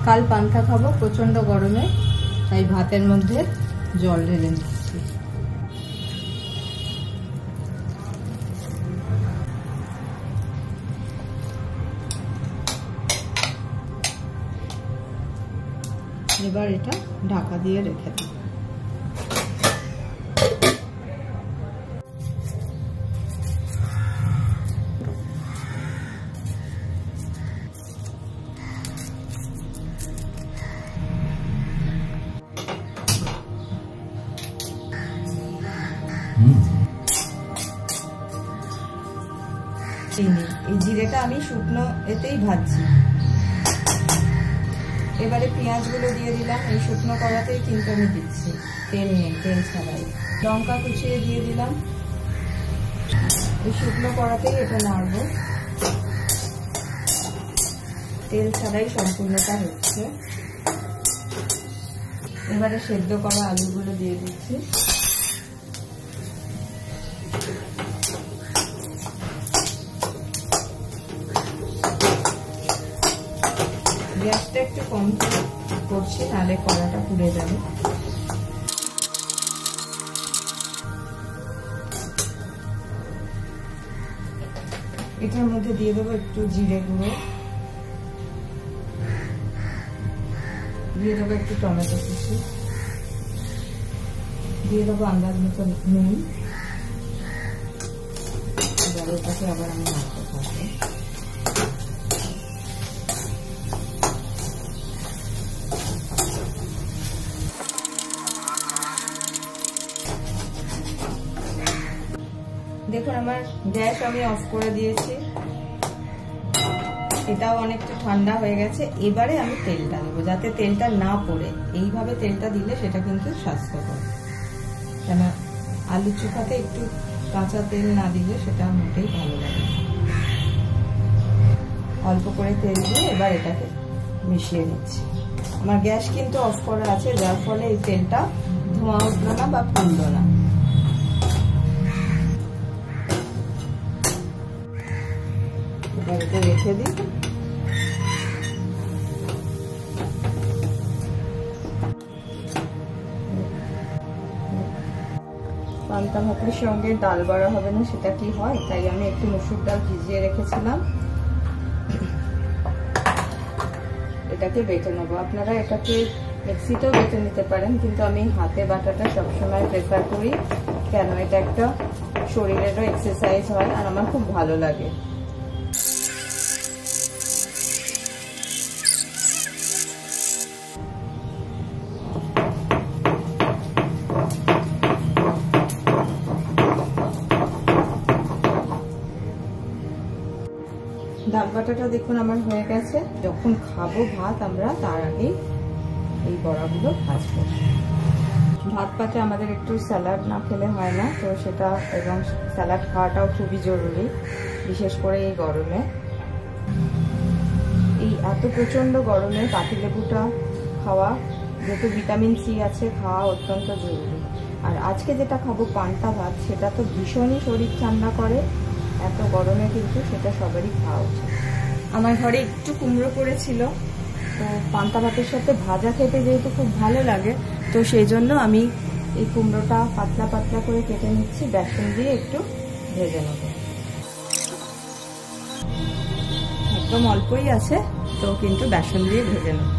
কাল পান্তা খাবো প্রচন্ড গরমে, তাই ভাতের মধ্যে জল ঢেলে নিচ্ছি। এবার এটা ঢাকা দিয়ে রেখে দেব। এই জিরেটা আমি শুকনো এতেই ভাজছি। এবারে পেঁয়াজগুলো দিয়ে দিলাম, এই শুকনো কড়াতেই কিন্তু আমি দিচ্ছি, তেল নেই, তেল ছাড়াই। লঙ্কা কুচিয়ে দিয়ে দিলাম, এই শুকনো কড়াতেই এটা নাড়বো, তেল ছাড়াই সম্পূর্ণটা হচ্ছে। এবারে সেদ্ধ করা আলুগুলো দিয়ে দিচ্ছি। গ্যাসটা একটু কম করছি, নাহলে কড়াটা পুড়ে যাবে। এটার মধ্যে দিয়ে দেবো একটু জিরে গুঁড়ো, দিয়ে দেবো একটু টমেটো কুচি, দিয়ে দেবো আন্দাজ মতো নুন। এবার এটাকে আবার আমি নাড়তে থাকবো। দেখুন আমার গ্যাস আমি অফ করে দিয়েছি, এটাও অনেকটা ঠান্ডা হয়ে গেছে। এবারে আমি তেলটা দেবো, যাতে তেলটা না পড়ে। এইভাবে তেলটা দিলে সেটা কিন্তু স্বাস্থ্যকর, কেন আলু চোখাতে একটু কাঁচা তেল না দিলে সেটা মোটেই ভালো লাগে। অল্প করে তেল দিয়ে এবার এটাকে মিশিয়ে নিচ্ছি। আমার গ্যাস কিন্তু অফ করা আছে, যার ফলে এই তেলটা ধোঁয়া উঠলো না বা পুড়লো না। এটাকে রেখে দিই। পান্তা ভাতের সঙ্গে ডাল বড়া হবে না, সেটা কি হয়, তাই আমি একটু মসুর ডাল ভিজিয়ে রেখেছিলাম। এটাকে বেটে নেবো। আপনারা এটাকে মিক্সিতেও বেটে নিতে পারেন, কিন্তু আমি হাতে বাটাটা সবসময় প্রেফার করি, কেন এটা একটা শরীরেরও এক্সারসাইজ হয় আর আমার খুব ভালো লাগে। ডাল বাটাটা দেখুন আমার হয়ে গেছে। যখন খাবো ভাত আমরা, তার আগেই এই বড়াগুলো ভাজবো। ভাত পাতে আমাদের একটু স্যালাড না খেলে হয় না, তো সেটা, এবং স্যালাড খাওয়াটাও খুবই জরুরি, বিশেষ করে এই গরমে। এই এত প্রচন্ড গরমে পাতিলেবুটা খাওয়া, যেহেতু ভিটামিন সি আছে, খাওয়া অত্যন্ত জরুরি। আর আজকে যেটা খাবো পান্তা ভাত, সেটা তো ভীষণই শরীর ঠান্ডা করে। এত গরমে কিন্তু সেটা সবারই খাওয়া উচিত। আমার ঘরে একটু কুমড়ো পড়েছিল, তো পান্তা ভাতের সাথে ভাজা খেতে যেহেতু খুব ভালো লাগে, তো সেই জন্য আমি এই কুমড়োটা পাতলা পাতলা করে কেটে নিচ্ছি, বেসন দিয়ে একটু ভেজে নেব। একদম অল্পই আছে, তো কিন্তু বেসন দিয়ে ভেজে নেব।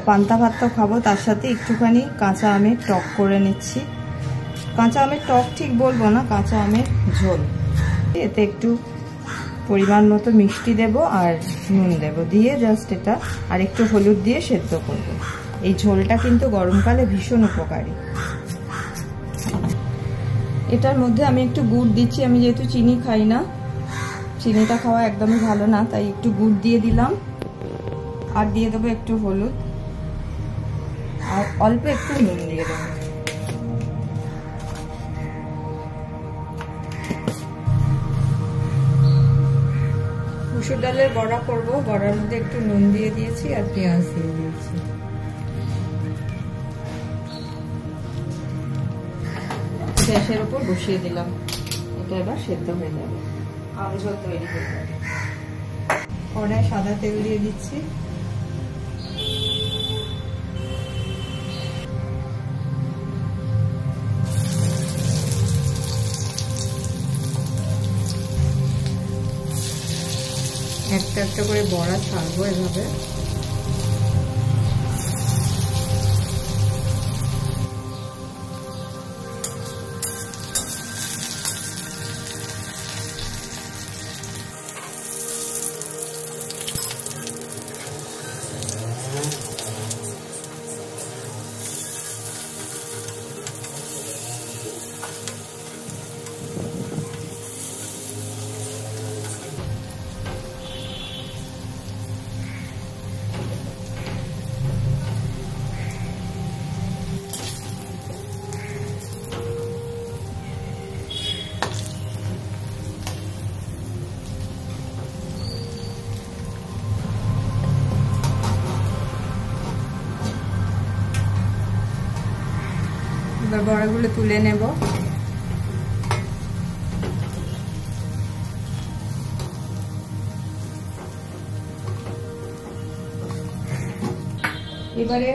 পান্তা ভাত তো খাবো, তার সাথে একটুখানি কাঁচা আমের টক করে নিচ্ছি। কাঁচা আমের টক ঠিক বলবো না, কাঁচা আমের ঝোল। এতে একটু পরিমাণ মতো মিষ্টি দেব আর নুন দেব, দিয়ে জাস্ট এটা আর একটু হলুদ দিয়ে সেদ্ধ করব। এই ঝোলটা কিন্তু গরমকালে ভীষণ উপকারী। এটার মধ্যে আমি একটু গুড় দিচ্ছি, আমি যেহেতু চিনি খাই না, চিনিটা খাওয়া একদমই ভালো না, তাই একটু গুড় দিয়ে দিলাম। আর দিয়ে দেবো একটু হলুদ আর অল্প একটু নুন দিয়ে দেবো। মসুর ডালের বড়া করব, বড়ার মধ্যে একটু নুন দিয়ে দিয়েছি আর পেঁয়াজ দিয়ে দিয়েছি। গ্যাসের উপর বসিয়ে দিলাম, এটা এবার সেদ্ধ হয়ে যাবে, আমঝোল তৈরি হয়ে যাবে। কড়ায় সাদা তেল দিয়ে দিচ্ছি, একটা একটা করে বড়া ছাড়বো এভাবে। এবার বড়াগুলো তুলে নেব। এবারে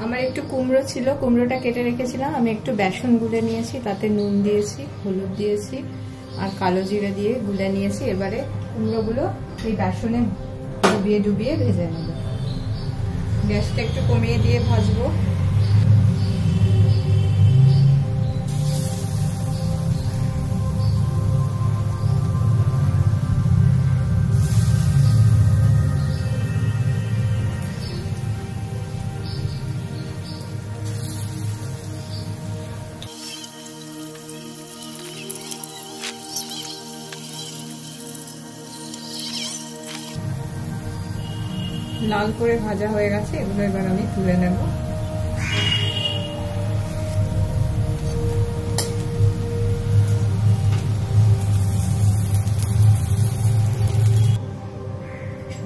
আমার একটু কুমড়ো ছিল, কুমড়োটা কেটে রেখেছিলাম, আমি একটু বেসন গুলে নিয়েছি, তাতে নুন দিয়েছি, হলুদ দিয়েছি আর কালো জিরে দিয়ে গুলে নিয়েছি। এবারে কুমড়োগুলো এই বেসনে ডুবিয়ে ডুবিয়ে ভেজে নেব। গ্যাসটা একটু কমিয়ে দিয়ে ভাজবো। লাল করে ভাজা হয়ে গেছে, এগুলো এবার আমি তুলে নেব।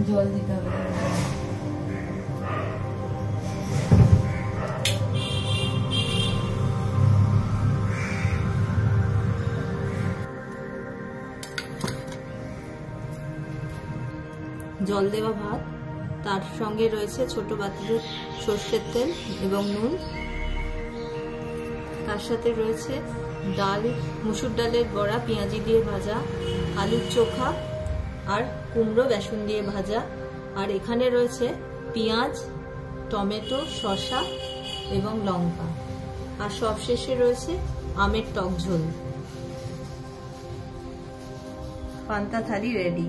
জল দিতে হবে। জল দেওয়া ভাত, তার সঙ্গে রয়েছে ছোট পাত্রের সর্ষের তেল এবং নুন, তার সাথে রয়েছে ডাল, মুসুর ডালের বড়া পেঁয়াজি দিয়ে ভাজা, আলুর চোখা আর কুমড়ো বেসন দিয়ে ভাজা, আর এখানে রয়েছে পেঁয়াজ, টমেটো, শসা এবং লঙ্কা, আর সবশেষে রয়েছে আমের টক ঝোল। পান্তা থালি রেডি।